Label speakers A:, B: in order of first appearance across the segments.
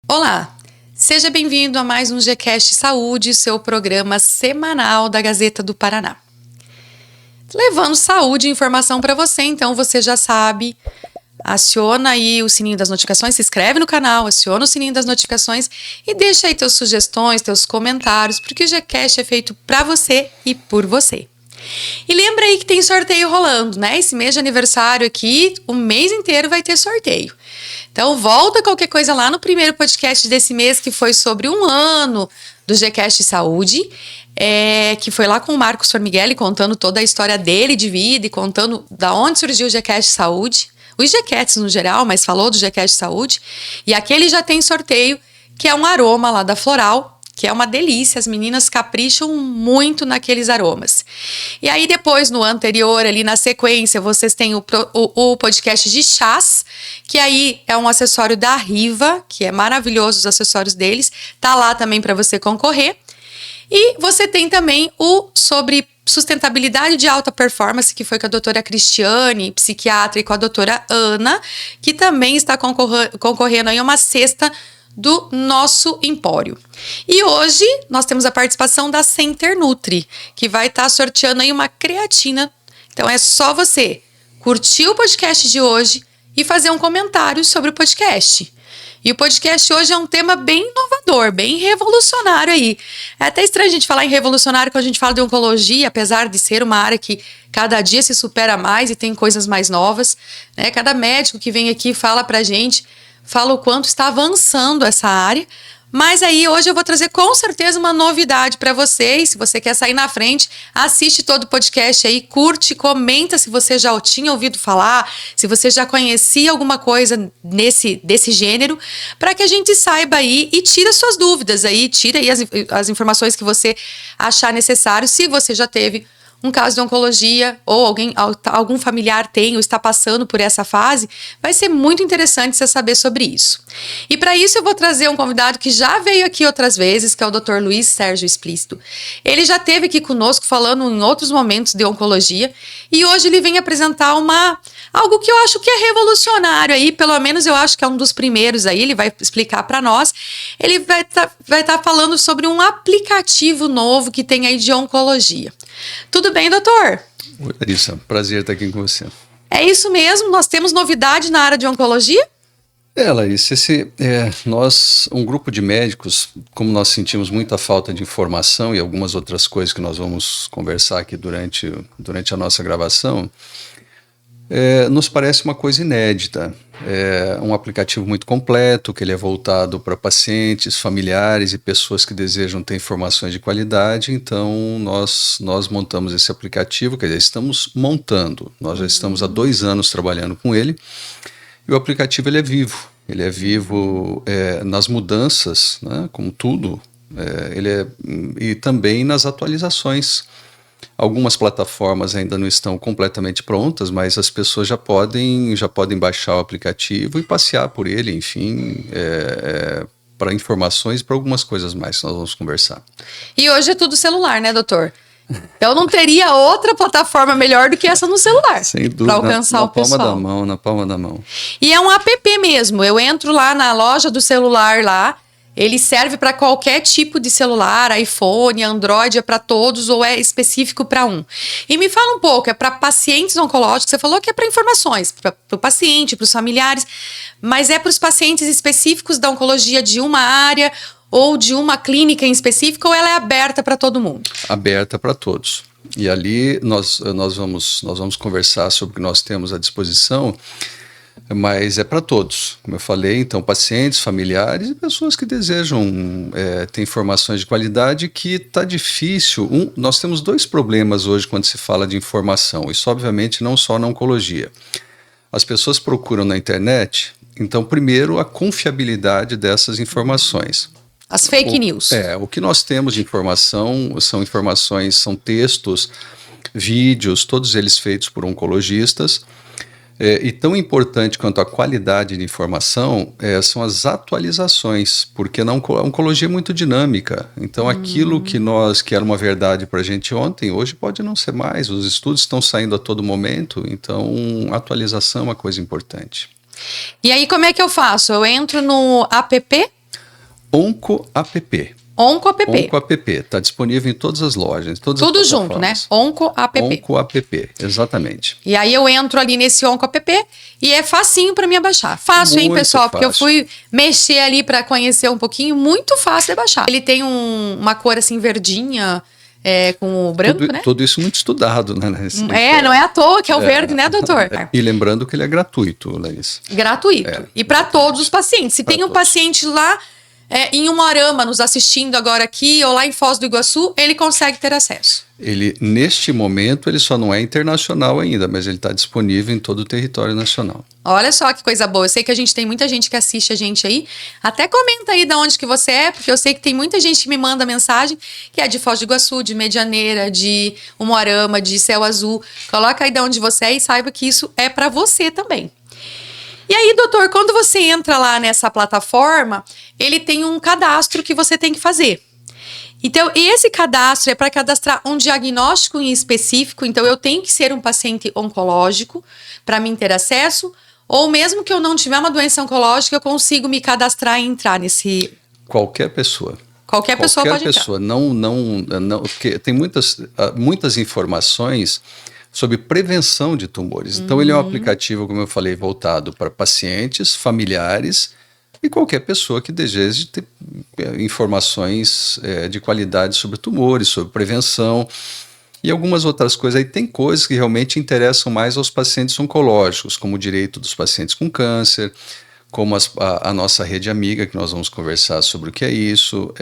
A: Olá, seja bem-vindo a mais um GCast Saúde, seu programa semanal da Gazeta do Paraná. Levando saúde e informação para você, então você já sabe, aciona aí o sininho das notificações, se inscreve no canal, aciona o sininho das notificações e deixa aí teus sugestões, teus comentários, porque o GCast é feito para você e por você. E lembra aí que tem sorteio rolando, né? Esse mês de aniversário aqui, o mês inteiro vai ter sorteio. Então volta qualquer coisa lá no primeiro podcast desse mês, que foi sobre 1 ano do GCast Saúde, que foi lá com o Marcos Formigueli, contando toda a história dele de vida e contando da onde surgiu o GCast Saúde, os GCasts no geral, mas falou do GCast Saúde. E aquele já tem sorteio, que é um aroma lá da Floral, que é uma delícia, as meninas capricham muito naqueles aromas. E aí depois, no anterior, ali na sequência, vocês têm o podcast de chás, que aí é um acessório da Riva, que é maravilhoso os acessórios deles, tá lá também para você concorrer. E você tem também o sobre sustentabilidade de alta performance, que foi com a doutora Cristiane, psiquiatra, e com a doutora Ana, que também está concorrendo aí a uma cesta do nosso empório. E hoje nós temos a participação da Center Nutri, que vai estar sorteando aí uma creatina. Então é só você curtir o podcast de hoje e fazer um comentário sobre o podcast. E o podcast hoje é um tema bem inovador, bem revolucionário aí. É até estranho a gente falar em revolucionário quando a gente fala de oncologia, apesar de ser uma área que cada dia se supera mais e tem coisas mais novas, né? Cada médico que vem aqui fala pra gente, fala o quanto está avançando essa área, mas aí hoje eu vou trazer com certeza uma novidade para vocês. Se você quer sair na frente, assiste todo o podcast aí, curte, comenta se você já tinha ouvido falar, se você já conhecia alguma coisa desse gênero, para que a gente saiba aí e tire as suas dúvidas aí, tire aí as informações que você achar necessário, se você já teve um caso de oncologia ou algum familiar tem ou está passando por essa fase, vai ser muito interessante você saber sobre isso. E para isso eu vou trazer um convidado que já veio aqui outras vezes, que é o Dr. Luiz Sérgio Explícito. Ele já esteve aqui conosco falando em outros momentos de oncologia e hoje ele vem apresentar algo que eu acho que é revolucionário aí, pelo menos eu acho que é um dos primeiros aí, ele vai explicar para nós. Ele vai tá falando sobre um aplicativo novo que tem aí de oncologia. Tudo bem, doutor?
B: Oi, Larissa. Prazer estar aqui com você.
A: É isso mesmo? Nós temos novidade na área de oncologia?
B: Larissa, um grupo de médicos, como nós sentimos muita falta de informação e algumas outras coisas que nós vamos conversar aqui durante a nossa gravação, nos parece uma coisa inédita. É um aplicativo muito completo, que ele é voltado para pacientes, familiares e pessoas que desejam ter informações de qualidade. Então, nós montamos esse aplicativo, quer dizer, estamos montando. Nós já estamos há 2 anos trabalhando com ele. E o aplicativo ele é vivo nas mudanças, né, como tudo, e também nas atualizações. Algumas plataformas ainda não estão completamente prontas, mas as pessoas já podem baixar o aplicativo e passear por ele, enfim, para informações e para algumas coisas mais que nós vamos conversar.
A: E hoje é tudo celular, né, doutor? Então não teria outra plataforma melhor do que essa no celular.
B: Sem dúvida,
A: para alcançar o pessoal.
B: Na palma da mão.
A: E é um app mesmo. Eu entro lá na loja do celular lá. Ele serve para qualquer tipo de celular, iPhone, Android, é para todos ou é específico para um. E me fala um pouco, é para pacientes oncológicos, você falou que é para informações, para o paciente, para os familiares, mas é para os pacientes específicos da oncologia de uma área ou de uma clínica em específico, ou ela é aberta para todo mundo?
B: Aberta para todos. E ali nós vamos conversar sobre o que nós temos à disposição, mas é para todos, como eu falei, então pacientes, familiares e pessoas que desejam ter informações de qualidade, que está difícil. Nós temos 2 problemas hoje quando se fala de informação, isso obviamente não só na oncologia. As pessoas procuram na internet, então primeiro a confiabilidade dessas informações.
A: As fake news.
B: O que nós temos de informação são textos, vídeos, todos eles feitos por oncologistas. E tão importante quanto a qualidade de informação são as atualizações, porque a oncologia é muito dinâmica. Então aquilo que era uma verdade para a gente ontem, hoje pode não ser mais. Os estudos estão saindo a todo momento, então atualização é uma coisa importante.
A: E aí como é que eu faço? Eu entro no app?
B: OncoApp.
A: OncoApp.
B: OncoApp, está disponível em todas as lojas, em todas
A: Tudo
B: as
A: junto, né?
B: plataformas.
A: OncoApp.
B: OncoApp, exatamente.
A: E aí eu entro ali nesse OncoApp e é facinho para mim baixar. Fácil, hein,
B: Muito
A: pessoal? Porque eu
B: fácil.
A: fui mexer ali para conhecer um pouquinho, muito fácil de baixar. Ele tem uma cor assim verdinha, com o branco, né?
B: Tudo isso muito estudado, né?
A: Não é à toa que é o verde, né, doutor?
B: E lembrando que ele é gratuito, Larissa.
A: Gratuito. E para todos os pacientes. Se tem um paciente lá em Umuarama nos assistindo agora aqui, ou lá em Foz do Iguaçu, ele consegue ter acesso.
B: Ele, neste momento, ele só não é internacional ainda, mas ele está disponível em todo o território nacional.
A: Olha só que coisa boa. Eu sei que a gente tem muita gente que assiste a gente aí. Até comenta aí de onde que você é, porque eu sei que tem muita gente que me manda mensagem que é de Foz do Iguaçu, de Medianeira, de Umuarama, de Céu Azul. Coloca aí de onde você é e saiba que isso é para você também. E aí, doutor, quando você entra lá nessa plataforma, ele tem um cadastro que você tem que fazer. Então, e esse cadastro é para cadastrar um diagnóstico em específico. Então, eu tenho que ser um paciente oncológico para mim ter acesso, ou mesmo que eu não tiver uma doença oncológica, eu consigo me cadastrar e entrar nesse...
B: Qualquer pessoa.
A: Qualquer pessoa pode
B: pessoa. Não, porque tem muitas informações sobre prevenção de tumores. Então, ele é um aplicativo, como eu falei, voltado para pacientes, familiares e qualquer pessoa que deseje ter informações de qualidade sobre tumores, sobre prevenção e algumas outras coisas. Aí tem coisas que realmente interessam mais aos pacientes oncológicos, como o direito dos pacientes com câncer, como a nossa rede amiga, que nós vamos conversar sobre o que é isso,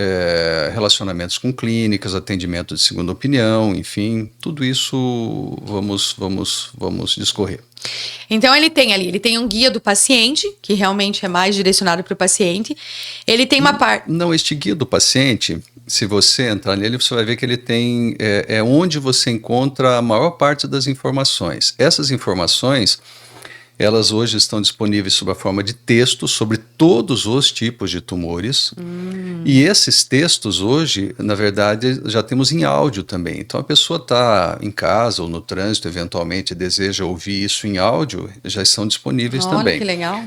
B: relacionamentos com clínicas, atendimento de segunda opinião, enfim, tudo isso vamos discorrer.
A: Então ele tem um guia do paciente, que realmente é mais direcionado para o paciente. Ele tem uma parte...
B: Não, este guia do paciente, se você entrar nele, você vai ver que ele tem... É onde você encontra a maior parte das informações. Essas informações... Elas hoje estão disponíveis sob a forma de texto sobre todos os tipos de tumores. E esses textos hoje, na verdade, já temos em áudio também. Então a pessoa está em casa ou no trânsito, eventualmente deseja ouvir isso em áudio, já estão disponíveis também.
A: Olha que legal.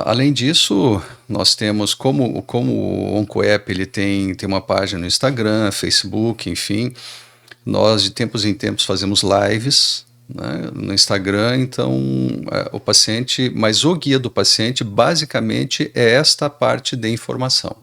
B: Além disso, nós temos, como o OncoApp, ele tem uma página no Instagram, Facebook, enfim. Nós, de tempos em tempos, fazemos lives, né, no Instagram. Então o paciente, mas o guia do paciente basicamente é esta parte de informação,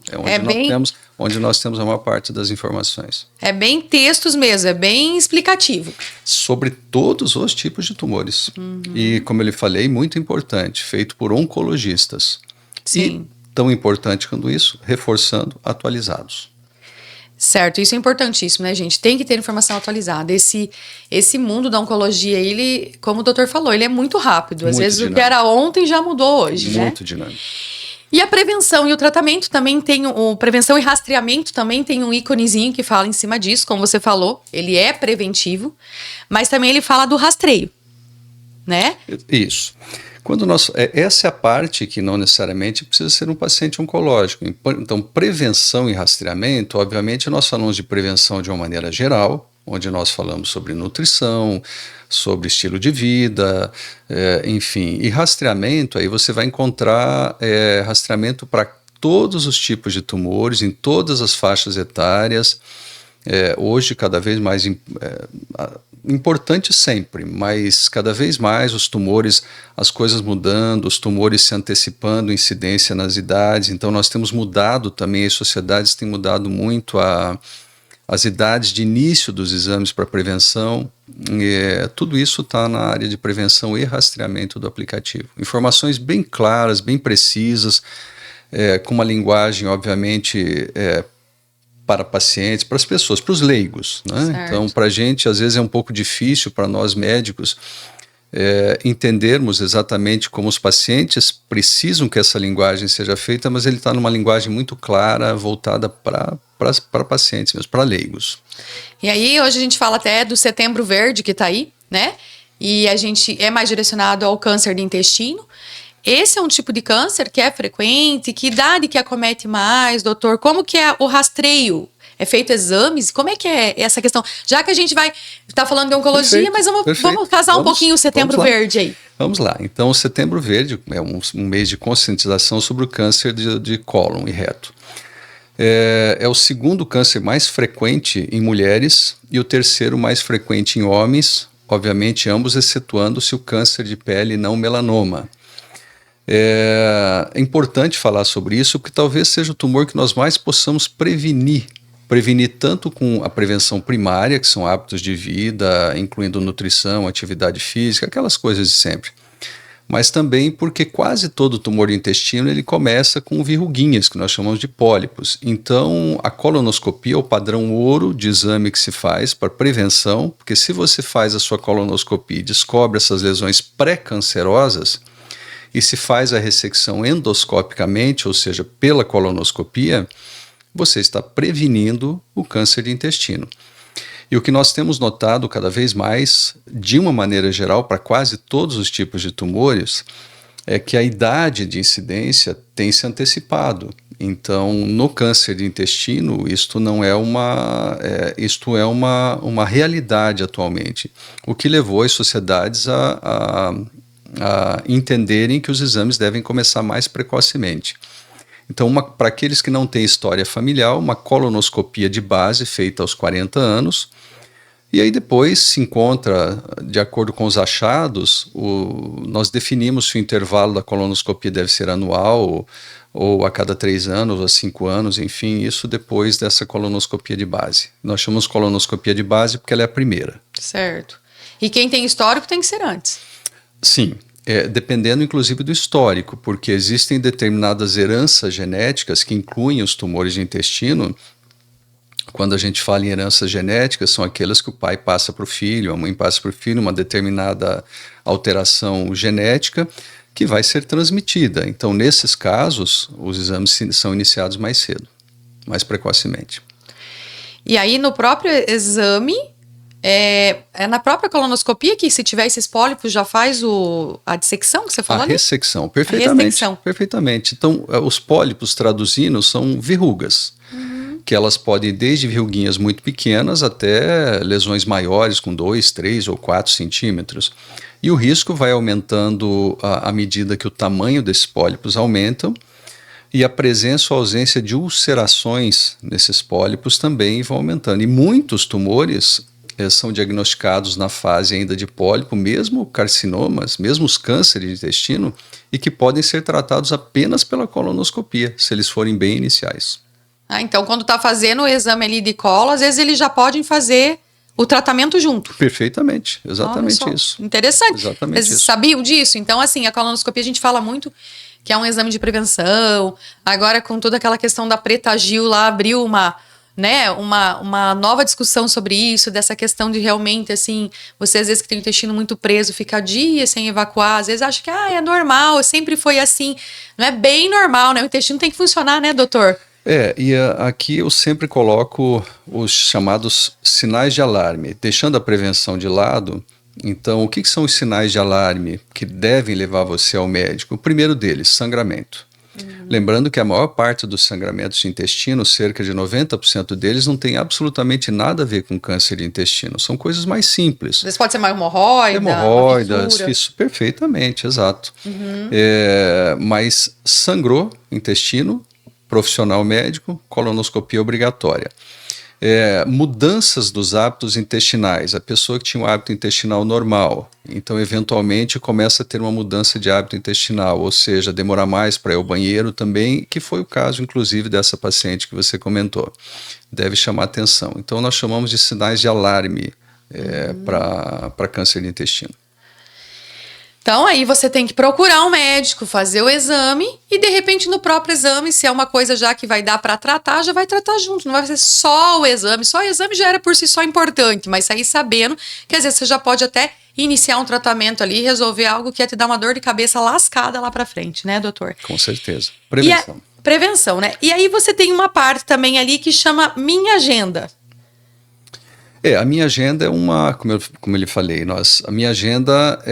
B: onde nós temos a maior parte das informações. É bem
A: textos mesmo, é bem explicativo.
B: Sobre todos os tipos de tumores. E como eu lhe falei, muito importante, feito por oncologistas.
A: Sim.
B: E tão importante quanto isso, reforçando, atualizados.
A: Certo, isso é importantíssimo, né, gente? Tem que ter informação atualizada. Esse mundo da oncologia, ele, como o doutor falou, ele é muito rápido. Às vezes dinâmico. O que era ontem já mudou hoje,
B: muito dinâmico.
A: E a prevenção e o tratamento também tem prevenção e rastreamento também tem um íconezinho que fala em cima disso, como você falou. Ele é preventivo, mas também ele fala do rastreio, né?
B: Isso. Essa é a parte que não necessariamente precisa ser um paciente oncológico. Então, prevenção e rastreamento, obviamente, nós falamos de prevenção de uma maneira geral, onde nós falamos sobre nutrição, sobre estilo de vida, enfim. E rastreamento, aí você vai encontrar rastreamento para todos os tipos de tumores, em todas as faixas etárias. Hoje, cada vez mais importante sempre, mas cada vez mais os tumores, as coisas mudando, os tumores se antecipando, incidência nas idades. Então nós temos mudado também, as sociedades têm mudado muito as idades de início dos exames para prevenção. Tudo isso está na área de prevenção e rastreamento do aplicativo. Informações bem claras, bem precisas, com uma linguagem, obviamente, para pacientes, para as pessoas, para os leigos, né? Então, para a gente, às vezes é um pouco difícil, para nós médicos, entendermos exatamente como os pacientes precisam que essa linguagem seja feita, mas ele está numa linguagem muito clara, voltada para pacientes mesmo, para leigos.
A: E aí, hoje a gente fala até do Setembro Verde, que está aí, né? E a gente é mais direcionado ao câncer de intestino. Esse é um tipo de câncer que é frequente, que idade que acomete mais, doutor? Como que é o rastreio? É feito exames? Como é que é essa questão? Já que a gente vai estar falando de oncologia, mas vamos casar um pouquinho o Setembro Verde aí.
B: Vamos lá. Então, o Setembro Verde é um mês de conscientização sobre o câncer de cólon e reto. É o segundo câncer mais frequente em mulheres e o terceiro mais frequente em homens, obviamente ambos excetuando-se o câncer de pele não melanoma. É importante falar sobre isso porque talvez seja o tumor que nós mais possamos prevenir tanto com a prevenção primária, que são hábitos de vida, incluindo nutrição, atividade física, aquelas coisas de sempre. Mas também porque quase todo tumor do intestino ele começa com verruguinhas, que nós chamamos de pólipos. Então, a colonoscopia é o padrão ouro de exame que se faz para prevenção, porque se você faz a sua colonoscopia e descobre essas lesões pré-cancerosas, e se faz a ressecção endoscopicamente, ou seja, pela colonoscopia, você está prevenindo o câncer de intestino. E o que nós temos notado cada vez mais, de uma maneira geral, para quase todos os tipos de tumores, é que a idade de incidência tem se antecipado. Então, no câncer de intestino, isto é uma realidade atualmente, o que levou as sociedades a entenderem que os exames devem começar mais precocemente. Então, para aqueles que não têm história familiar, uma colonoscopia de base feita aos 40 anos, e aí depois se encontra, de acordo com os achados, nós definimos se o intervalo da colonoscopia deve ser anual, ou a cada 3 anos, ou a 5 anos, enfim, isso depois dessa colonoscopia de base. Nós chamamos colonoscopia de base porque ela é a primeira.
A: Certo. E quem tem histórico tem que ser antes.
B: Sim. Dependendo inclusive do histórico, porque existem determinadas heranças genéticas que incluem os tumores de intestino. Quando a gente fala em heranças genéticas, são aquelas que o pai passa para o filho, a mãe passa para o filho, uma determinada alteração genética que vai ser transmitida. Então, nesses casos, os exames são iniciados mais cedo, mais precocemente.
A: E aí, no próprio exame... É na própria colonoscopia que, se tiver esses pólipos, já faz a dissecção que você falou?
B: A ressecção, perfeitamente.
A: A ressecção.
B: Perfeitamente. Então, os pólipos, traduzindo, são verrugas, que elas podem ir desde verruguinhas muito pequenas até lesões maiores, com 2, 3 ou 4 centímetros. E o risco vai aumentando à medida que o tamanho desses pólipos aumentam, e a presença ou ausência de ulcerações nesses pólipos também vão aumentando. E muitos tumores são diagnosticados na fase ainda de pólipo, mesmo carcinomas, mesmo os cânceres de intestino, e que podem ser tratados apenas pela colonoscopia, se eles forem bem iniciais.
A: Então, quando está fazendo o exame ali de colo, às vezes eles já podem fazer o tratamento junto.
B: Perfeitamente, exatamente isso.
A: Interessante.
B: Exatamente.
A: Vocês sabiam disso? Então, assim, a colonoscopia a gente fala muito que é um exame de prevenção. Agora, com toda aquela questão da Preta-Gil lá, abriu uma nova discussão sobre isso, dessa questão de realmente, assim, você às vezes que tem o intestino muito preso, fica dias sem evacuar, às vezes acha que é normal, sempre foi assim. Não é bem normal, né? O intestino tem que funcionar, né, doutor?
B: Aqui eu sempre coloco os chamados sinais de alarme, deixando a prevenção de lado. Então, o que são os sinais de alarme que devem levar você ao médico? O primeiro deles, sangramento. Lembrando que a maior parte dos sangramentos de intestino, cerca de 90% deles, não tem absolutamente nada a ver com câncer de intestino. São coisas mais simples.
A: Às vezes pode ser uma hemorroidas,
B: isso, perfeitamente, exato. Mas sangrou intestino, profissional médico, colonoscopia obrigatória. Mudanças dos hábitos intestinais. A pessoa que tinha um hábito intestinal normal, então eventualmente começa a ter uma mudança de hábito intestinal, ou seja, demorar mais para ir ao banheiro também, que foi o caso inclusive dessa paciente que você comentou. Deve chamar atenção. Então nós chamamos de sinais de alarme para câncer de intestino.
A: Então, aí você tem que procurar um médico, fazer o exame e, de repente, no próprio exame, se é uma coisa já que vai dar para tratar, já vai tratar junto. Não vai ser só o exame. Só o exame já era por si só importante, mas sair sabendo que, às vezes, você já pode até iniciar um tratamento ali e resolver algo que ia te dar uma dor de cabeça lascada lá para frente, né, doutor?
B: Com certeza. Prevenção.
A: Prevenção, né? E aí você tem uma parte também ali que chama Minha Agenda.
B: A minha agenda é como eu lhe falei, a minha agenda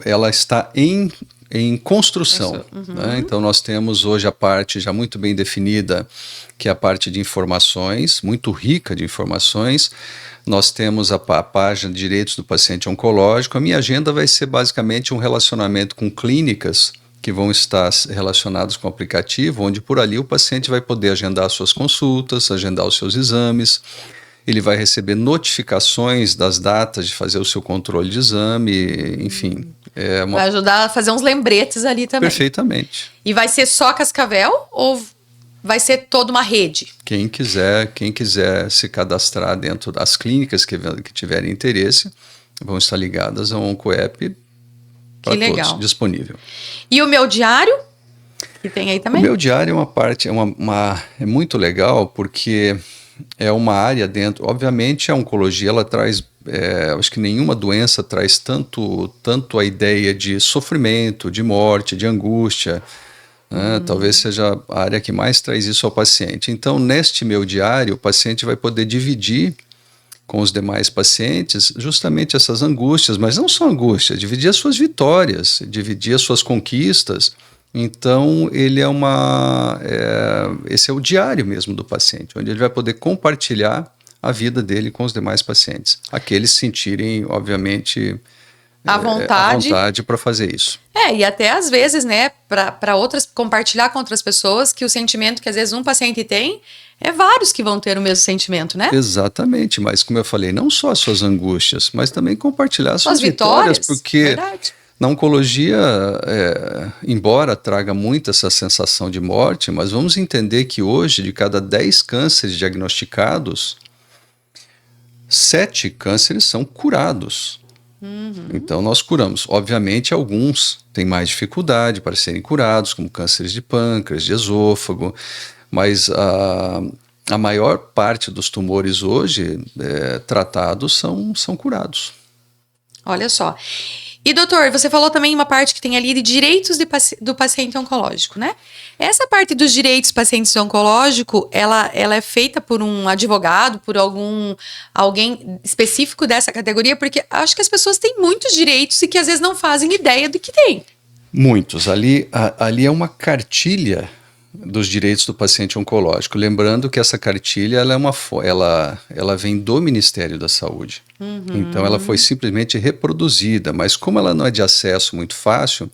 B: ela está em em construção. Né? Então, nós temos hoje a parte já muito bem definida, que é a parte de informações, muito rica de informações. Nós temos a página de direitos do paciente oncológico. A minha agenda vai ser basicamente um relacionamento com clínicas que vão estar relacionados com o aplicativo, onde por ali o paciente vai poder agendar suas consultas, agendar os seus exames. Ele vai receber notificações das datas de fazer o seu controle de exame, enfim.
A: Vai ajudar a fazer uns lembretes ali também.
B: Perfeitamente.
A: E vai ser só Cascavel ou vai ser toda uma rede?
B: Quem quiser se cadastrar dentro das clínicas que tiverem interesse, vão estar ligadas ao OncoApp para todos, disponível.
A: E o Meu Diário? Que tem aí também?
B: O Meu Diário é uma parte, é muito legal porque é uma área dentro, obviamente a oncologia ela traz, acho que nenhuma doença traz tanto a ideia de sofrimento, de morte, de angústia, né? Talvez seja a área que mais traz isso ao paciente. Então, neste Meu Diário, o paciente vai poder dividir com os demais pacientes justamente essas angústias, mas não só angústias, dividir as suas vitórias, dividir as suas conquistas. Então, ele esse é o diário mesmo do paciente, onde ele vai poder compartilhar a vida dele com os demais pacientes. Aqueles sentirem, obviamente,
A: à vontade
B: para fazer isso.
A: E até às vezes, né, para outras, compartilhar com outras pessoas que o sentimento que às vezes um paciente tem, vários que vão ter o mesmo sentimento, né?
B: Exatamente, mas como eu falei, não só as suas angústias, mas também compartilhar as suas vitórias, porque...
A: Verdade.
B: Na oncologia, embora traga muito essa sensação de morte, mas vamos entender que hoje, de cada 10 cânceres diagnosticados, 7 cânceres são curados. Então, nós curamos. Obviamente, alguns têm mais dificuldade para serem curados, como cânceres de pâncreas, de esôfago, mas a maior parte dos tumores hoje tratados são curados.
A: Olha só. E, doutor, você falou também uma parte que tem ali de direitos do paciente oncológico, né? Essa parte dos direitos do paciente oncológico, ela é feita por um advogado, por alguém específico dessa categoria? Porque acho que as pessoas têm muitos direitos e que às vezes não fazem ideia do que tem.
B: Muitos. Ali é uma cartilha dos direitos do paciente oncológico. Lembrando que essa cartilha ela vem do Ministério da Saúde. Então ela foi simplesmente reproduzida, mas como ela não é de acesso muito fácil,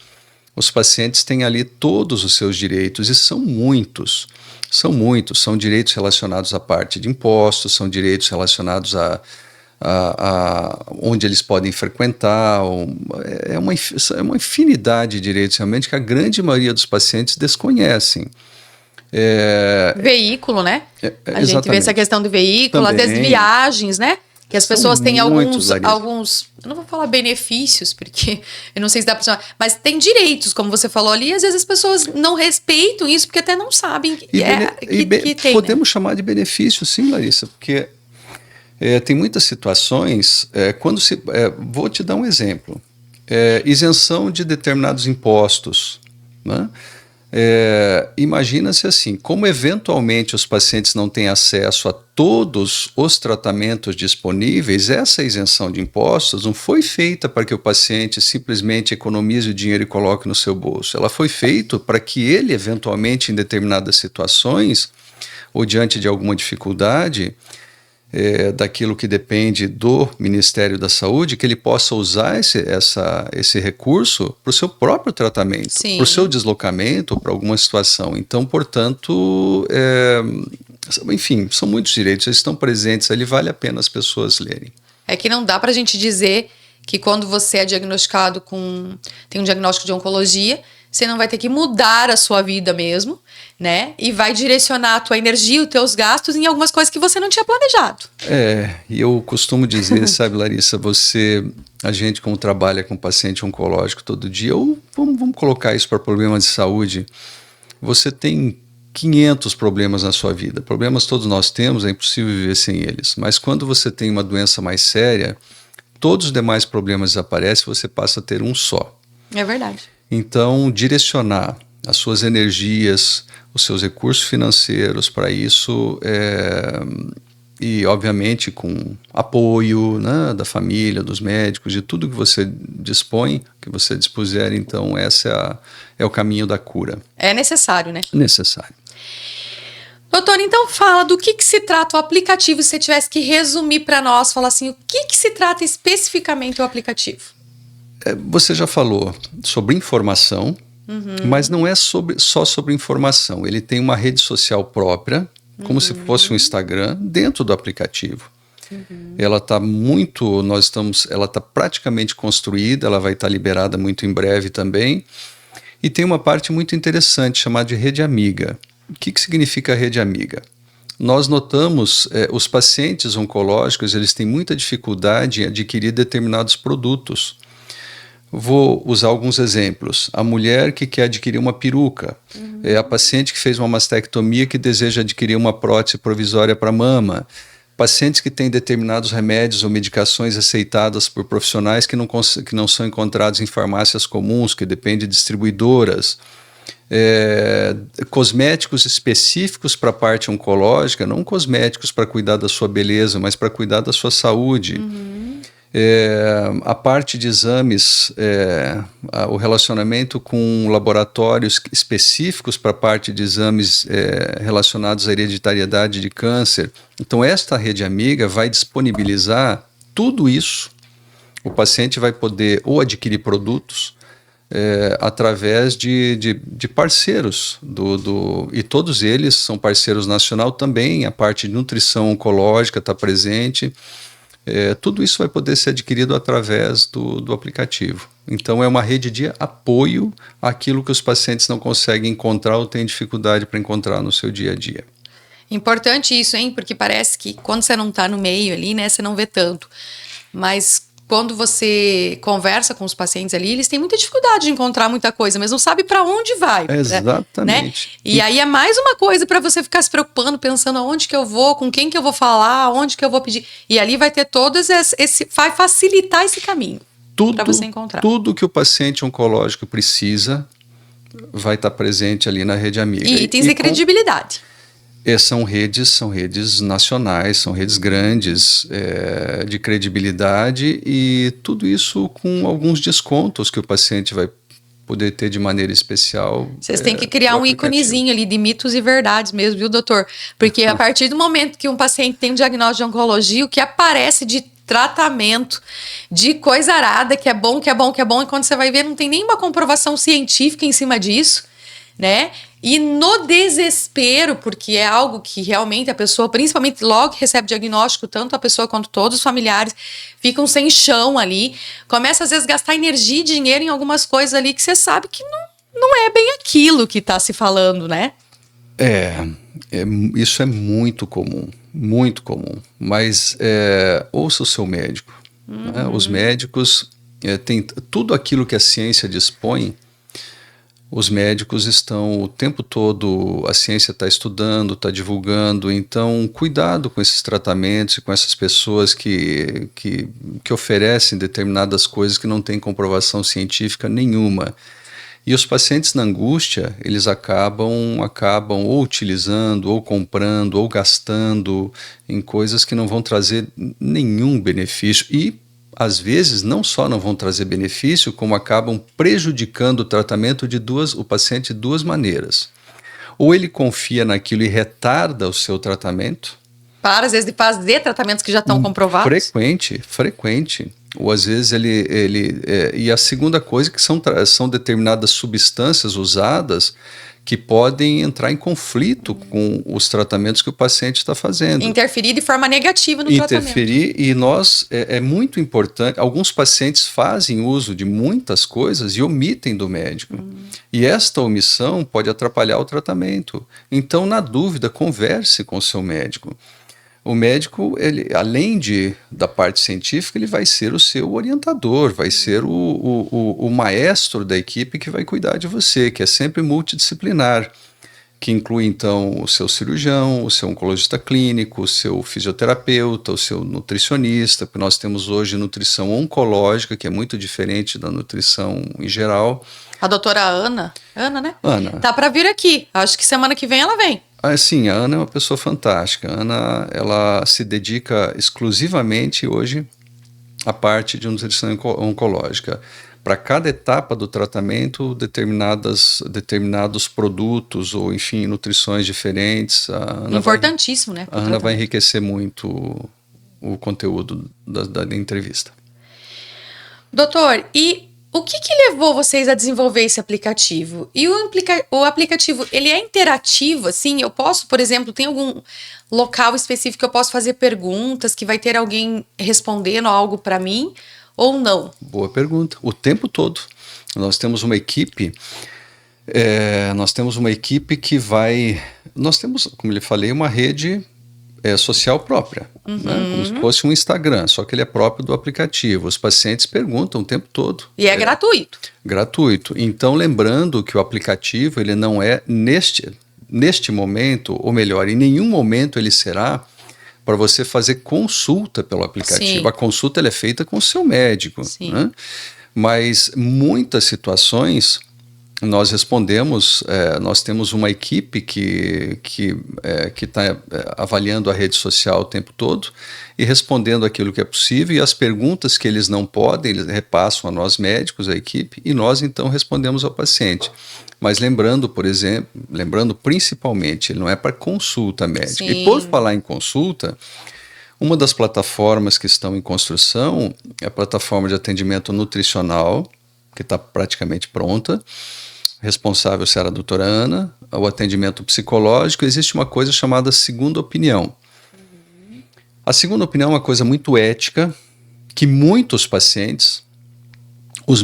B: os pacientes têm ali todos os seus direitos, e são muitos. São direitos relacionados à parte de impostos, são direitos relacionados a onde eles podem frequentar, é uma infinidade de direitos realmente que a grande maioria dos pacientes desconhecem.
A: Veículo, né? A gente
B: Exatamente.
A: vê essa questão do veículo, também. Às vezes viagens, né? Que as pessoas têm alguns, eu não vou falar benefícios, porque eu não sei se dá para chamar, mas tem direitos, como você falou ali, e às vezes as pessoas não respeitam isso, porque até não sabem que tem.
B: Podemos chamar de benefício, sim, Larissa, porque tem muitas situações, vou te dar um exemplo, isenção de determinados impostos, né? Imagina-se assim, como eventualmente os pacientes não têm acesso a todos os tratamentos disponíveis, essa isenção de impostos não foi feita para que o paciente simplesmente economize o dinheiro e coloque no seu bolso. Ela foi feita para que ele, eventualmente, em determinadas situações, ou diante de alguma dificuldade, daquilo que depende do Ministério da Saúde, que ele possa usar esse recurso para o seu próprio tratamento, para o seu deslocamento, para alguma situação. Então, portanto, enfim, são muitos direitos, eles estão presentes ali, vale a pena as pessoas lerem.
A: É que não dá para a gente dizer que quando você é diagnosticado tem um diagnóstico de oncologia, você não vai ter que mudar a sua vida mesmo, né? E vai direcionar a tua energia, os teus gastos em algumas coisas que você não tinha planejado.
B: E eu costumo dizer, sabe, Larissa, a gente como trabalha com paciente oncológico todo dia, ou vamos colocar isso para problemas de saúde, você tem 500 problemas na sua vida. Problemas todos nós temos, é impossível viver sem eles. Mas quando você tem uma doença mais séria, todos os demais problemas desaparecem, você passa a ter um só.
A: É verdade.
B: Então, direcionar as suas energias, os seus recursos financeiros para isso e obviamente com apoio, né, da família, dos médicos, de tudo que você dispõe, que você dispuser, então é o caminho da cura.
A: É necessário, né?
B: Necessário.
A: Doutor, então fala do que se trata o aplicativo, se você tivesse que resumir para nós, falar assim, o que se trata especificamente o aplicativo?
B: Você já falou sobre informação, mas não é só sobre informação. Ele tem uma rede social própria, como se fosse um Instagram, dentro do aplicativo. Ela está ela está praticamente construída, ela vai estar liberada muito em breve também. E tem uma parte muito interessante chamada de rede amiga. O que significa rede amiga? Nós notamos, os pacientes oncológicos, eles têm muita dificuldade em adquirir determinados produtos. Vou usar alguns exemplos. A mulher que quer adquirir uma peruca, a paciente que fez uma mastectomia que deseja adquirir uma prótese provisória para mama, pacientes que têm determinados remédios ou medicações aceitadas por profissionais que não são encontrados em farmácias comuns, que dependem de distribuidoras, cosméticos específicos para a parte oncológica, não cosméticos para cuidar da sua beleza, mas para cuidar da sua saúde. A parte de exames, o relacionamento com laboratórios específicos para a parte de exames relacionados à hereditariedade de câncer. Então, esta rede amiga vai disponibilizar tudo isso. O paciente vai poder ou adquirir produtos através de parceiros, e todos eles são parceiros nacional também. A parte de nutrição oncológica está presente. Tudo isso vai poder ser adquirido através do aplicativo. Então, é uma rede de apoio àquilo que os pacientes não conseguem encontrar ou têm dificuldade para encontrar no seu dia a dia.
A: Importante isso, hein? Porque parece que quando você não está no meio ali, né, você não vê tanto. Mas quando você conversa com os pacientes ali, eles têm muita dificuldade de encontrar muita coisa, mas não sabe para onde vai.
B: Exatamente.
A: Né? E aí é mais uma coisa para você ficar se preocupando, pensando aonde que eu vou, com quem que eu vou falar, aonde que eu vou pedir. E ali vai ter todos vai facilitar esse caminho para você encontrar.
B: Tudo que o paciente oncológico precisa vai estar presente ali na rede amiga.
A: E itens de credibilidade.
B: São redes nacionais, são redes grandes de credibilidade, e tudo isso com alguns descontos que o paciente vai poder ter de maneira especial.
A: Vocês têm que criar um íconezinho ali de mitos e verdades mesmo, viu, doutor? Porque a partir do momento que um paciente tem um diagnóstico de oncologia, o que aparece de tratamento, de coisa arada, que é bom, e quando você vai ver não tem nenhuma comprovação científica em cima disso, né? E no desespero, porque é algo que realmente a pessoa, principalmente logo que recebe diagnóstico, tanto a pessoa quanto todos os familiares, ficam sem chão ali, começa às vezes a gastar energia e dinheiro em algumas coisas ali que você sabe que não é bem aquilo que está se falando, né?
B: Isso é muito comum, mas ouça o seu médico. Né? Os médicos têm tudo aquilo que a ciência dispõe. Os médicos estão o tempo todo, a ciência está estudando, está divulgando, então cuidado com esses tratamentos e com essas pessoas que oferecem determinadas coisas que não têm comprovação científica nenhuma. E os pacientes na angústia, eles acabam ou utilizando, ou comprando, ou gastando em coisas que não vão trazer nenhum benefício. E às vezes, não só não vão trazer benefício, como acabam prejudicando o tratamento o paciente de duas maneiras. Ou ele confia naquilo e retarda o seu tratamento.
A: Para, às vezes, de fazer tratamentos que já estão comprovados.
B: Frequente. Ou às vezes e a segunda coisa que são determinadas substâncias usadas que podem entrar em conflito com os tratamentos que o paciente está fazendo.
A: Interferir de forma negativa no tratamento.
B: E é muito importante. Alguns pacientes fazem uso de muitas coisas e omitem do médico. E esta omissão pode atrapalhar o tratamento. Então, na dúvida, converse com o seu médico. O médico, além da parte científica, ele vai ser o seu orientador, vai ser o maestro da equipe que vai cuidar de você, que é sempre multidisciplinar, que inclui, então, o seu cirurgião, o seu oncologista clínico, o seu fisioterapeuta, o seu nutricionista, porque nós temos hoje nutrição oncológica, que é muito diferente da nutrição em geral.
A: A doutora Ana, né?
B: Ana.
A: Tá para vir aqui. Acho que semana que vem ela vem.
B: Assim, a Ana é uma pessoa fantástica. A Ana, ela se dedica exclusivamente hoje à parte de nutrição oncológica. Para cada etapa do tratamento, determinados produtos ou, enfim, nutrições diferentes.
A: Importantíssimo, né?
B: A Ana vai enriquecer muito o conteúdo da entrevista.
A: Doutor, e o que levou vocês a desenvolver esse aplicativo? E o aplicativo, ele é interativo, assim? Eu posso, por exemplo, tem algum local específico que eu posso fazer perguntas, que vai ter alguém respondendo algo para mim, ou não?
B: Boa pergunta. O tempo todo. Nós temos uma equipe... que vai... Nós temos, como eu falei, uma rede social própria, né? Como se fosse um Instagram, só que ele é próprio do aplicativo. Os pacientes perguntam o tempo todo.
A: E é gratuito.
B: Gratuito. Então, lembrando que o aplicativo, ele não é neste momento, ou melhor, em nenhum momento ele será para você fazer consulta pelo aplicativo. Sim. A consulta ela é feita com o seu médico, né? Mas muitas situações nós respondemos, nós temos uma equipe que está avaliando a rede social o tempo todo e respondendo aquilo que é possível, e as perguntas que eles não podem, eles repassam a nós médicos, a equipe, e nós então respondemos ao paciente. Mas lembrando, por exemplo, principalmente, ele não é para consulta médica. Sim. E por falar em consulta, uma das plataformas que estão em construção é a plataforma de atendimento nutricional, que está praticamente pronta. Responsável será a doutora Ana. O atendimento psicológico, existe uma coisa chamada segunda opinião. A segunda opinião é uma coisa muito ética, que muitos pacientes, os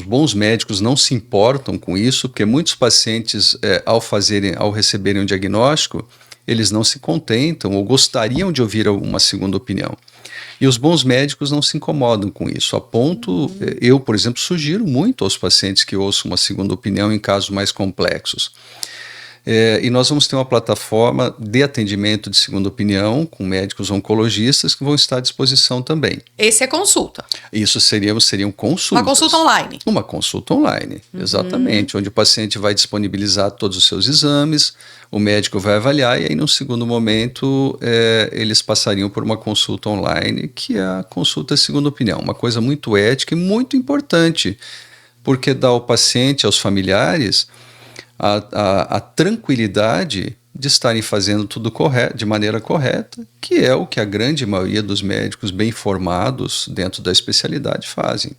B: bons médicos não se importam com isso, porque muitos pacientes, ao receberem um diagnóstico, eles não se contentam ou gostariam de ouvir uma segunda opinião. E os bons médicos não se incomodam com isso, a ponto, eu, por exemplo, sugiro muito aos pacientes que ouçam uma segunda opinião em casos mais complexos. E nós vamos ter uma plataforma de atendimento de segunda opinião com médicos oncologistas que vão estar à disposição também.
A: Esse é consulta?
B: Isso seriam consultas.
A: Uma consulta online?
B: Uma consulta online, exatamente, onde o paciente vai disponibilizar todos os seus exames, o médico vai avaliar, e aí, no segundo momento, eles passariam por uma consulta online, que é a consulta de segunda opinião. Uma coisa muito ética e muito importante, porque dá ao paciente, aos familiares, a tranquilidade de estarem fazendo tudo de maneira correta, que é o que a grande maioria dos médicos bem formados dentro da especialidade fazem.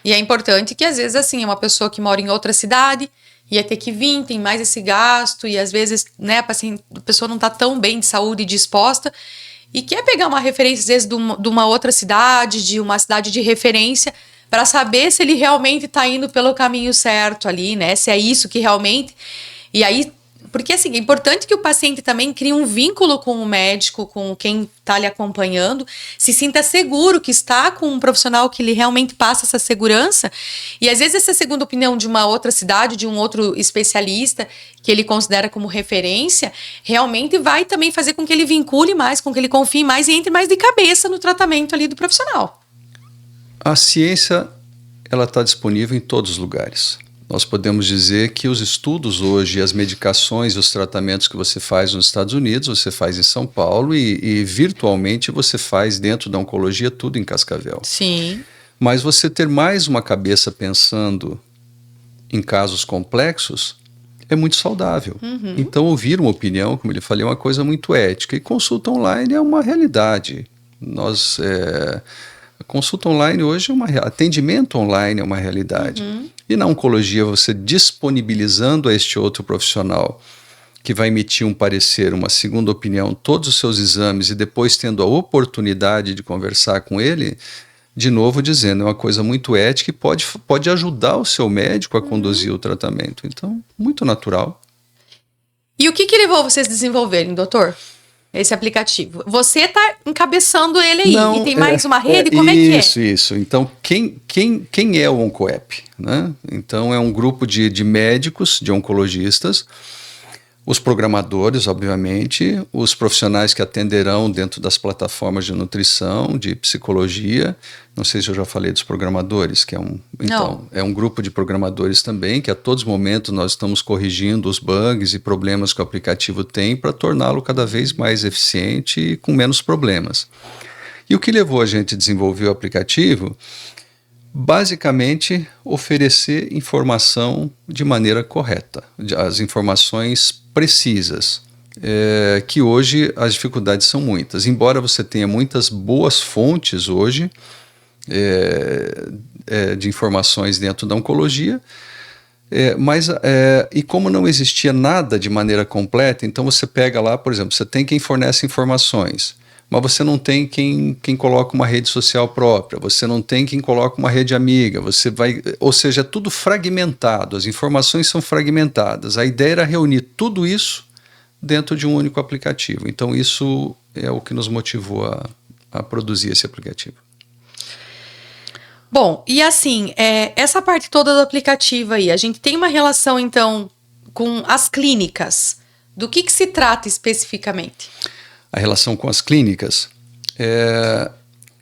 A: E é importante que, às vezes, assim, uma pessoa que mora em outra cidade ia ter que vir, tem mais esse gasto, e às vezes, né, a pessoa não está tão bem de saúde e disposta, e quer pegar uma referência, às vezes, de uma outra cidade, de uma cidade de referência, para saber se ele realmente está indo pelo caminho certo ali, né? Se é isso que realmente... E aí, porque assim, é importante que o paciente também crie um vínculo com o médico, com quem está lhe acompanhando, se sinta seguro que está com um profissional que lhe realmente passa essa segurança. E às vezes essa segunda opinião de uma outra cidade, de um outro especialista que ele considera como referência, realmente vai também fazer com que ele vincule mais, com que ele confie mais e entre mais de cabeça no tratamento ali do profissional.
B: A ciência, ela está disponível em todos os lugares. Nós podemos dizer que os estudos hoje, as medicações e os tratamentos que você faz nos Estados Unidos, você faz em São Paulo e virtualmente você faz dentro da oncologia tudo em Cascavel.
A: Sim.
B: Mas você ter mais uma cabeça pensando em casos complexos é muito saudável. Uhum. Então, ouvir uma opinião, como ele falei, é uma coisa muito ética. E consulta online é uma realidade. Consulta online hoje atendimento online é uma realidade. Uhum. E na oncologia, você disponibilizando a este outro profissional que vai emitir um parecer, uma segunda opinião, todos os seus exames, e depois tendo a oportunidade de conversar com ele, de novo dizendo, é uma coisa muito ética e pode ajudar o seu médico a conduzir o tratamento. Então, muito natural.
A: E o que levou vocês a desenvolverem, doutor? Esse aplicativo. Você está encabeçando ele aí. Não, e tem mais uma rede? Como é que é?
B: Isso. Então, quem é o OncoApp? Né? Então, é um grupo de médicos, de oncologistas, Os programadores, obviamente, os profissionais que atenderão dentro das plataformas de nutrição, de psicologia. Não sei se eu já falei dos programadores, que é um grupo de programadores também, que a todos os momentos nós estamos corrigindo os bugs e problemas que o aplicativo tem para torná-lo cada vez mais eficiente e com menos problemas. E o que levou a gente a desenvolver o aplicativo? Basicamente, oferecer informação de maneira correta, as informações precisas, que hoje as dificuldades são muitas. Embora você tenha muitas boas fontes hoje de informações dentro da oncologia, e como não existia nada de maneira completa, então você pega lá, por exemplo, você tem quem fornece informações, mas você não tem quem coloca uma rede social própria, você não tem quem coloca uma rede amiga, ou seja, é tudo fragmentado, as informações são fragmentadas. A ideia era reunir tudo isso dentro de um único aplicativo. Então isso é o que nos motivou a produzir esse aplicativo.
A: Bom, e assim, essa parte toda do aplicativo aí, a gente tem uma relação então com as clínicas. Do que se trata especificamente?
B: A relação com as clínicas,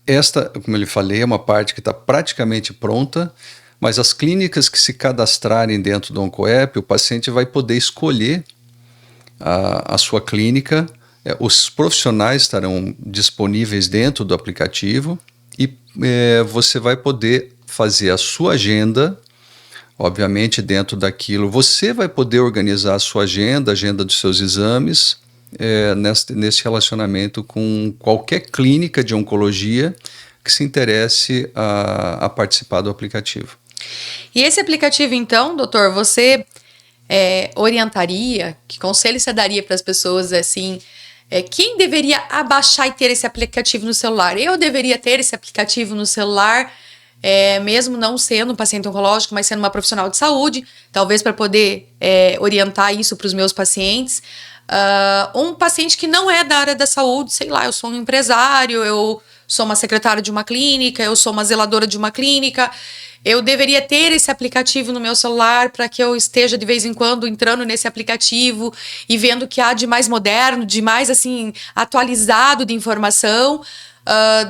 B: esta, como eu lhe falei, é uma parte que está praticamente pronta, mas as clínicas que se cadastrarem dentro do OncoApp, o paciente vai poder escolher a sua clínica, os profissionais estarão disponíveis dentro do aplicativo e você vai poder fazer a sua agenda, obviamente dentro daquilo, você vai poder organizar a sua agenda, a agenda dos seus exames, nesse relacionamento com qualquer clínica de oncologia que se interesse a participar do aplicativo.
A: E esse aplicativo, então, doutor, você orientaria, que conselho você daria para as pessoas, assim, quem deveria abaixar e ter esse aplicativo no celular? Eu deveria ter esse aplicativo no celular, mesmo não sendo um paciente oncológico, mas sendo uma profissional de saúde, talvez para poder orientar isso para os meus pacientes. Um paciente que não é da área da saúde, sei lá, eu sou um empresário, eu sou uma secretária de uma clínica, eu sou uma zeladora de uma clínica, eu deveria ter esse aplicativo no meu celular para que eu esteja de vez em quando entrando nesse aplicativo e vendo o que há de mais moderno, de mais assim atualizado de informação.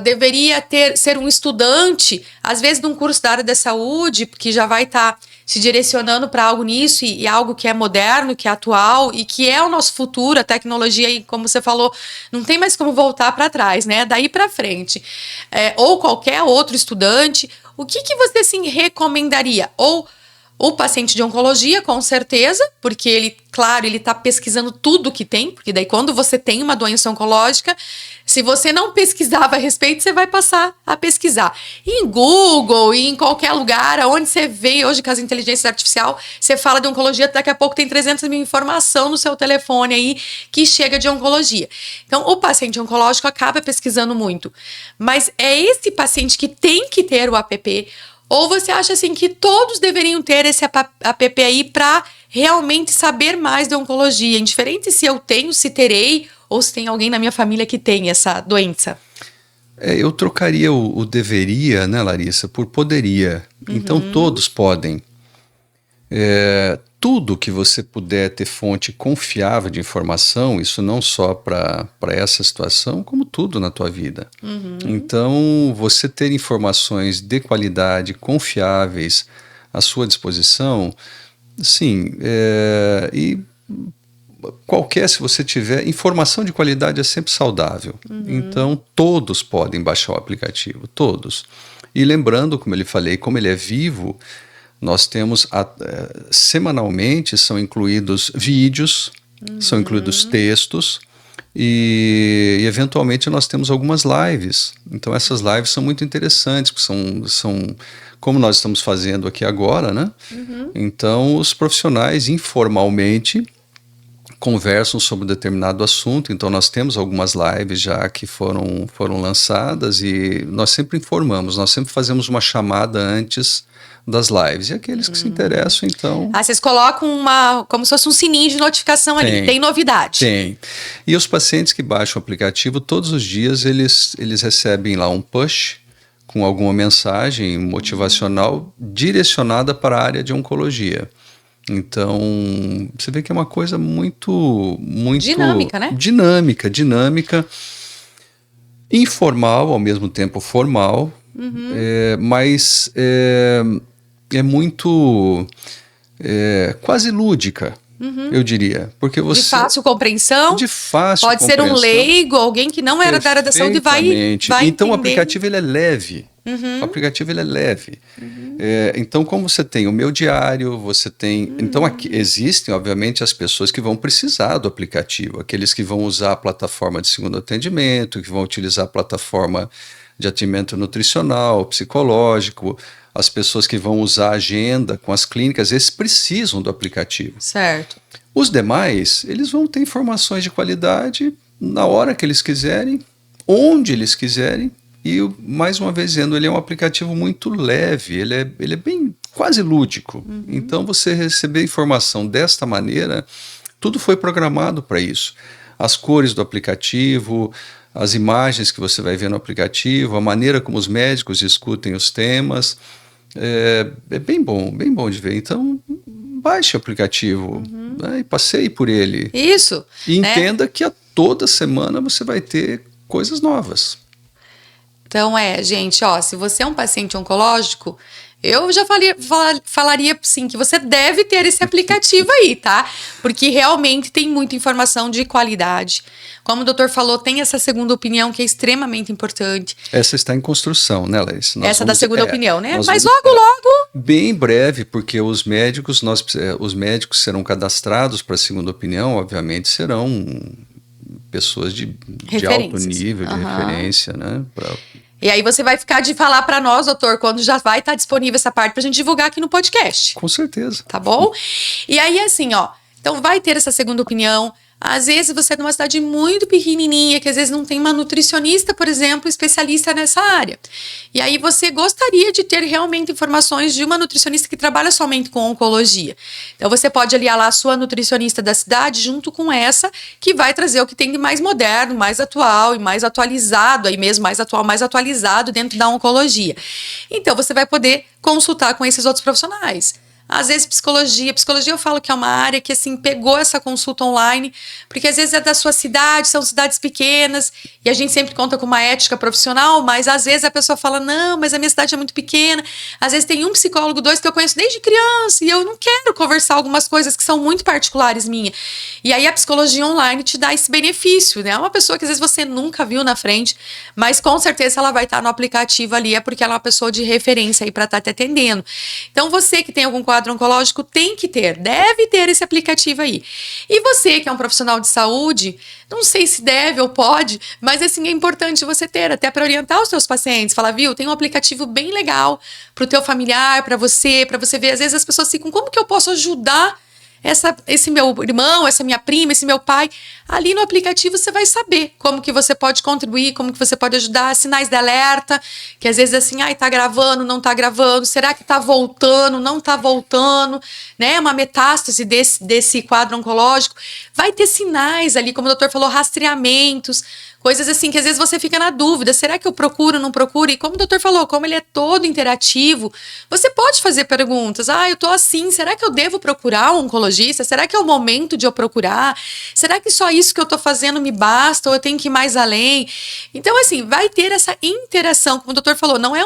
A: Deveria ser um estudante, às vezes de um curso da área da saúde, que já vai estar se direcionando para algo nisso e algo que é moderno, que é atual e que é o nosso futuro, a tecnologia, e como você falou, não tem mais como voltar para trás, né? Daí para frente. Ou qualquer outro estudante, o que você assim, recomendaria? Ou o paciente de oncologia, com certeza, porque ele está pesquisando tudo que tem, porque daí quando você tem uma doença oncológica, se você não pesquisava a respeito, você vai passar a pesquisar. Em Google e em qualquer lugar, onde você vê hoje com as inteligências artificiais, você fala de oncologia, daqui a pouco tem 300 mil informação no seu telefone aí que chega de oncologia. Então, o paciente oncológico acaba pesquisando muito. Mas é esse paciente que tem que ter o app. Ou você acha assim que todos deveriam ter esse app aí para realmente saber mais da oncologia, indiferente se eu tenho, se terei, ou se tem alguém na minha família que tem essa doença?
B: Eu trocaria o deveria, né, Larissa, por poderia. Uhum. Então todos podem. Tudo que você puder ter fonte confiável de informação, isso não só para essa situação, como tudo na tua vida. Uhum. Então, você ter informações de qualidade, confiáveis, à sua disposição, sim, e se você tiver, informação de qualidade é sempre saudável. Uhum. Então, todos podem baixar o aplicativo, todos. E lembrando, como eu falei, como ele é vivo, nós temos, semanalmente, são incluídos vídeos, são incluídos textos e eventualmente nós temos algumas lives. Então essas lives são muito interessantes, porque são como nós estamos fazendo aqui agora, né? Uhum. Então os profissionais informalmente conversam sobre um determinado assunto. Então nós temos algumas lives já que foram lançadas e nós sempre informamos, nós sempre fazemos uma chamada antes das lives. E aqueles que se interessam, então...
A: vocês colocam como se fosse um sininho de notificação ali. Tem novidade.
B: Tem. E os pacientes que baixam o aplicativo, todos os dias eles recebem lá um push com alguma mensagem motivacional direcionada para a área de oncologia. Então, você vê que é uma coisa muito
A: Dinâmica, né?
B: Dinâmica, informal, ao mesmo tempo formal, mas é muito quase lúdica, eu diria. Porque você,
A: de fácil compreensão.
B: De fácil
A: pode
B: compreensão.
A: Ser um leigo, alguém que não era da área da saúde vai
B: Então,
A: entender.
B: o aplicativo ele é leve. O aplicativo ele é leve. Então, como você tem o Meu Diário, você tem... Então, aqui existem, obviamente, as pessoas que vão precisar do aplicativo. Aqueles que vão usar a plataforma de segundo atendimento, que vão utilizar a plataforma de atendimento nutricional, psicológico, as pessoas que vão usar a agenda com as clínicas, esses precisam do aplicativo.
A: Certo.
B: Os demais, eles vão ter informações de qualidade na hora que eles quiserem, onde eles quiserem. E, mais uma vez dizendo, ele é um aplicativo muito leve, ele é bem quase lúdico. Então, você receber informação desta maneira, tudo foi programado para isso. As cores do aplicativo, as imagens que você vai ver no aplicativo, a maneira como os médicos discutem os temas, é bem bom de ver. Então, baixe o aplicativo, né, e passeie por ele.
A: Isso.
B: E entenda que toda semana você vai ter coisas novas.
A: Então, gente, se você é um paciente oncológico, eu já falaria, sim, que você deve ter esse aplicativo aí, tá? Porque realmente tem muita informação de qualidade. Como o doutor falou, tem essa segunda opinião que é extremamente importante.
B: Essa está em construção, né, Laís?
A: Essa da segunda opinião, né? Mas
B: logo...
A: logo...
B: Bem em breve, porque os médicos serão cadastrados para a segunda opinião, obviamente serão pessoas de alto nível, de referência, né?
A: E aí você vai ficar de falar para nós, doutor, quando já vai estar disponível essa parte pra gente divulgar aqui no podcast.
B: Com certeza.
A: Tá bom? E aí, assim, então vai ter essa segunda opinião. Às vezes você é de uma cidade muito pequenininha, que às vezes não tem uma nutricionista, por exemplo, especialista nessa área. E aí você gostaria de ter realmente informações de uma nutricionista que trabalha somente com oncologia. Então você pode aliar lá a sua nutricionista da cidade junto com essa, que vai trazer o que tem de mais moderno, mais atual e mais atualizado, aí mesmo mais atual, mais atualizado dentro da oncologia. Então você vai poder consultar com esses outros profissionais. Às vezes psicologia eu falo que é uma área que assim pegou essa consulta online, porque às vezes é da sua cidade, são cidades pequenas, e a gente sempre conta com uma ética profissional, mas às vezes a pessoa fala, não, mas a minha cidade é muito pequena, às vezes tem um psicólogo, 2 que eu conheço desde criança, e eu não quero conversar algumas coisas que são muito particulares minhas. E aí a psicologia online te dá esse benefício, né? É uma pessoa que às vezes você nunca viu na frente, mas com certeza ela vai estar no aplicativo ali, é porque ela é uma pessoa de referência aí para estar te atendendo. Então você que tem algum quadro oncológico tem que ter, deve ter esse aplicativo aí. E você que é um profissional de saúde, não sei se deve ou pode, mas assim é importante você ter, até para orientar os seus pacientes, falar, viu, tem um aplicativo bem legal pro teu familiar, para você ver, às vezes as pessoas ficam, como que eu posso ajudar esse meu irmão, essa minha prima, esse meu pai? Ali no aplicativo você vai saber como que você pode contribuir, como que você pode ajudar, sinais de alerta, que às vezes assim, tá gravando, não tá gravando, será que tá voltando, não tá voltando, né? Uma metástase desse quadro oncológico. Vai ter sinais ali, como o doutor falou, rastreamentos, coisas assim que às vezes você fica na dúvida, será que eu procuro, não procuro? E como o doutor falou, como ele é todo interativo, você pode fazer perguntas. Eu tô assim, será que eu devo procurar um oncologista? Será que é o momento de eu procurar? Será que só isso que eu tô fazendo me basta ou eu tenho que ir mais além? Então, assim, vai ter essa interação, como o doutor falou, não é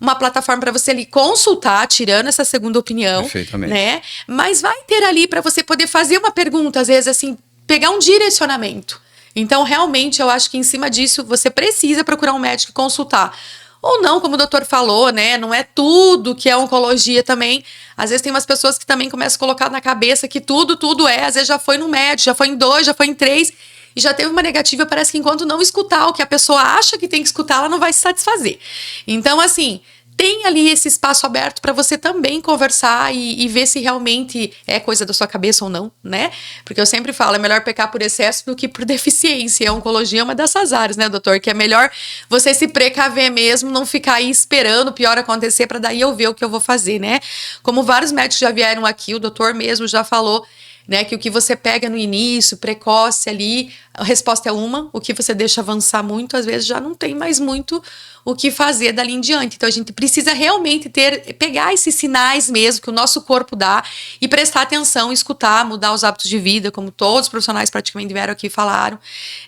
A: uma plataforma para você ali consultar, tirando essa segunda opinião,
B: perfeitamente,
A: né? Mas vai ter ali para você poder fazer uma pergunta, às vezes assim, pegar um direcionamento. Então, realmente, eu acho que em cima disso, você precisa procurar um médico e consultar. Ou não, como o doutor falou, né? Não é tudo que é oncologia também. Às vezes tem umas pessoas que também começam a colocar na cabeça que tudo é. Às vezes já foi no médico, já foi em 2, já foi em 3 e já teve uma negativa. Parece que enquanto não escutar o que a pessoa acha que tem que escutar, ela não vai se satisfazer. Então, assim, tem ali esse espaço aberto para você também conversar e ver se realmente é coisa da sua cabeça ou não, né? Porque eu sempre falo, é melhor pecar por excesso do que por deficiência. E a oncologia é uma dessas áreas, né, doutor? Que é melhor você se precaver mesmo, não ficar aí esperando o pior acontecer para daí eu ver o que eu vou fazer, né? Como vários médicos já vieram aqui, o doutor mesmo já falou, né? Que o que você pega no início, precoce ali, a resposta é uma, o que você deixa avançar muito, às vezes já não tem mais muito o que fazer dali em diante. Então a gente precisa realmente pegar esses sinais mesmo que o nosso corpo dá e prestar atenção, escutar, mudar os hábitos de vida, como todos os profissionais praticamente vieram aqui e falaram.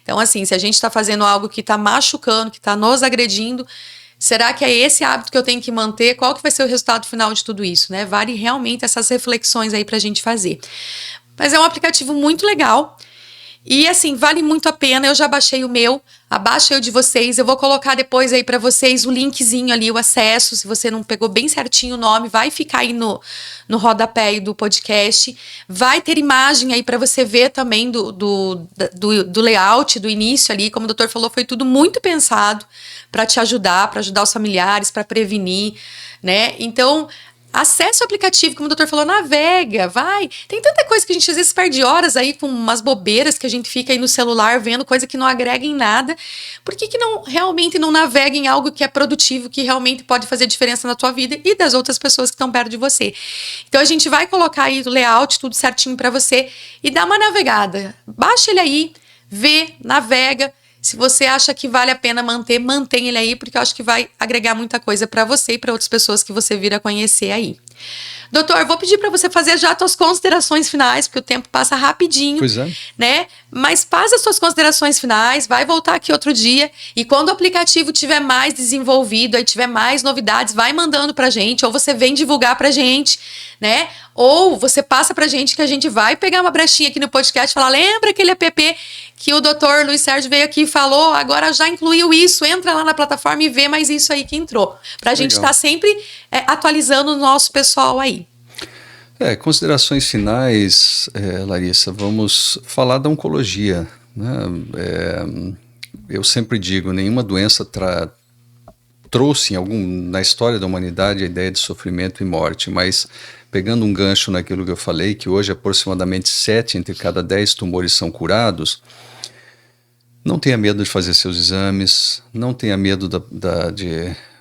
A: Então assim, se a gente está fazendo algo que está machucando, que está nos agredindo, será que é esse hábito que eu tenho que manter? Qual que vai ser o resultado final de tudo isso, né? Vale realmente essas reflexões aí pra gente fazer. Mas é um aplicativo muito legal. E assim, vale muito a pena. Eu já baixei o meu, abaixa o de vocês. Eu vou colocar depois aí pra vocês o linkzinho ali, o acesso. Se você não pegou bem certinho o nome, vai ficar aí no rodapé do podcast. Vai ter imagem aí pra você ver também do layout, do início ali. Como o doutor falou, foi tudo muito pensado para te ajudar, para ajudar os familiares, para prevenir, né? Então, acesse o aplicativo, como o doutor falou, navega, vai. Tem tanta coisa que a gente às vezes perde horas aí com umas bobeiras que a gente fica aí no celular vendo, coisa que não agrega em nada. Por que não realmente não navega em algo que é produtivo, que realmente pode fazer diferença na tua vida e das outras pessoas que estão perto de você? Então a gente vai colocar aí o layout, tudo certinho para você e dá uma navegada. Baixa ele aí, vê, navega. Se você acha que vale a pena mantém ele aí, porque eu acho que vai agregar muita coisa para você e para outras pessoas que você vir a conhecer aí. Doutor, eu vou pedir para você fazer já as suas considerações finais, porque o tempo passa rapidinho,
B: Pois é.
A: né? Mas faz as suas considerações finais, vai voltar aqui outro dia e quando o aplicativo tiver mais desenvolvido, aí tiver mais novidades, vai mandando pra gente, ou você vem divulgar pra gente, né? Ou você passa pra gente que a gente vai pegar uma brechinha aqui no podcast e falar, lembra aquele app que o doutor Luiz Sérgio veio aqui e falou, agora já incluiu isso, entra lá na plataforma e vê mais isso aí que entrou. Pra gente estar sempre atualizando o nosso pessoal aí.
B: Considerações finais, Larissa, vamos falar da oncologia, né? Eu sempre digo, nenhuma doença trouxe na história da humanidade a ideia de sofrimento e morte, mas pegando um gancho naquilo que eu falei, que hoje aproximadamente 7 entre cada 10 tumores são curados, não tenha medo de fazer seus exames, não tenha medo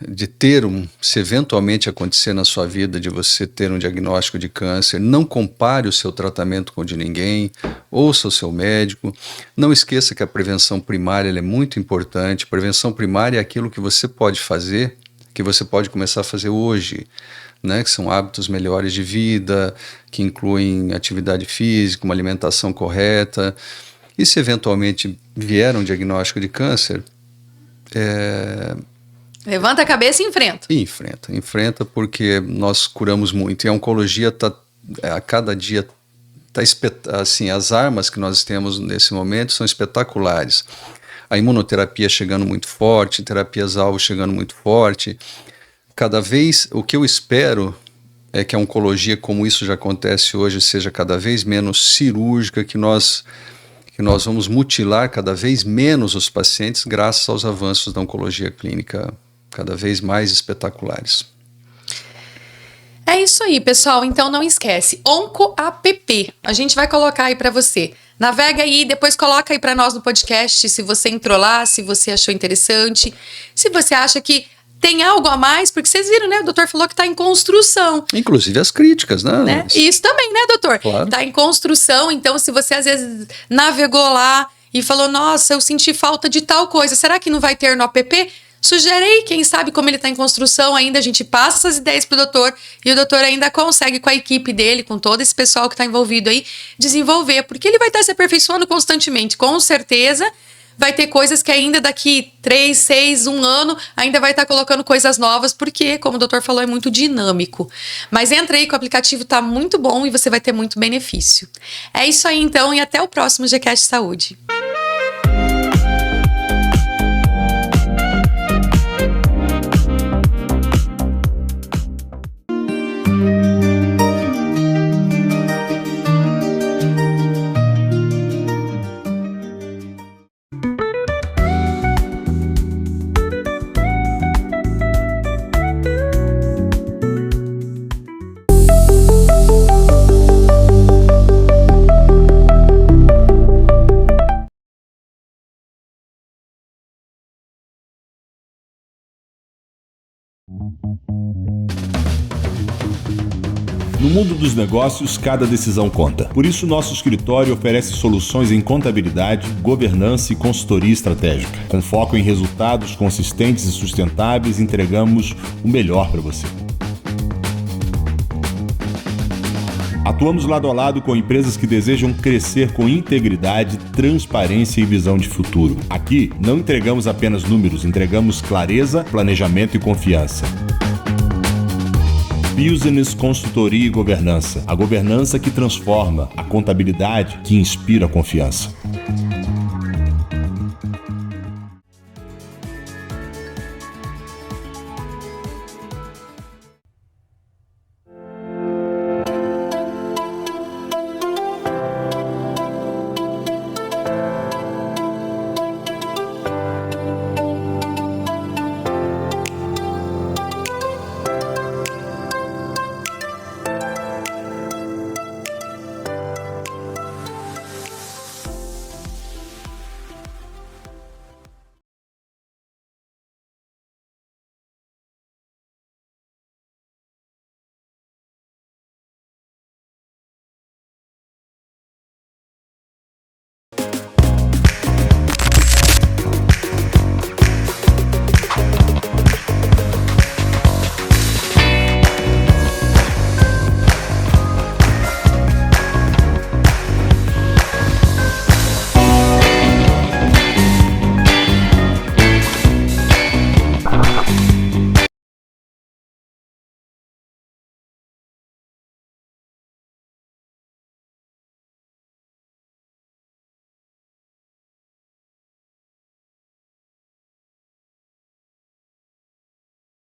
B: de ter se eventualmente acontecer na sua vida, de você ter um diagnóstico de câncer, não compare o seu tratamento com o de ninguém, ouça o seu médico, não esqueça que a prevenção primária é muito importante, prevenção primária é aquilo que você pode fazer, que você pode começar a fazer hoje, né, que são hábitos melhores de vida, que incluem atividade física, uma alimentação correta. E se eventualmente vier um diagnóstico de câncer,
A: levanta a cabeça e enfrenta.
B: Enfrenta porque nós curamos muito. E a oncologia a cada dia assim, as armas que nós temos nesse momento são espetaculares. A imunoterapia chegando muito forte, terapias-alvo chegando muito forte. Cada vez, o que eu espero é que a oncologia, como isso já acontece hoje, seja cada vez menos cirúrgica, que nós vamos mutilar cada vez menos os pacientes graças aos avanços da oncologia clínica cada vez mais espetaculares.
A: É isso aí, pessoal. Então não esquece, OncoApp, a gente vai colocar aí para você. Navega aí, depois coloca aí para nós no podcast se você entrou lá, se você achou interessante, se você acha que tem algo a mais, porque vocês viram, né? O doutor falou que está em construção.
B: Inclusive as críticas, né?
A: Isso também, né, doutor?
B: Claro.
A: Está em construção, então se você às vezes navegou lá e falou, nossa, eu senti falta de tal coisa, será que não vai ter no app? Sugerei, quem sabe como ele está em construção ainda, a gente passa essas ideias para o doutor e o doutor ainda consegue com a equipe dele, com todo esse pessoal que está envolvido aí, desenvolver, porque ele vai estar se aperfeiçoando constantemente, com certeza. Vai ter coisas que ainda daqui 3, 6, 1 ano, ainda vai estar colocando coisas novas, porque, como o doutor falou, é muito dinâmico. Mas entra aí que o aplicativo está muito bom e você vai ter muito benefício. É isso aí então e até o próximo GCast Saúde.
C: No mundo dos negócios, cada decisão conta. Por isso, nosso escritório oferece soluções em contabilidade, governança e consultoria estratégica. Com foco em resultados consistentes e sustentáveis, entregamos o melhor para você. Atuamos lado a lado com empresas que desejam crescer com integridade, transparência e visão de futuro. Aqui, não entregamos apenas números, entregamos clareza, planejamento e confiança. Business, consultoria e governança. A governança que transforma, a contabilidade que inspira a confiança.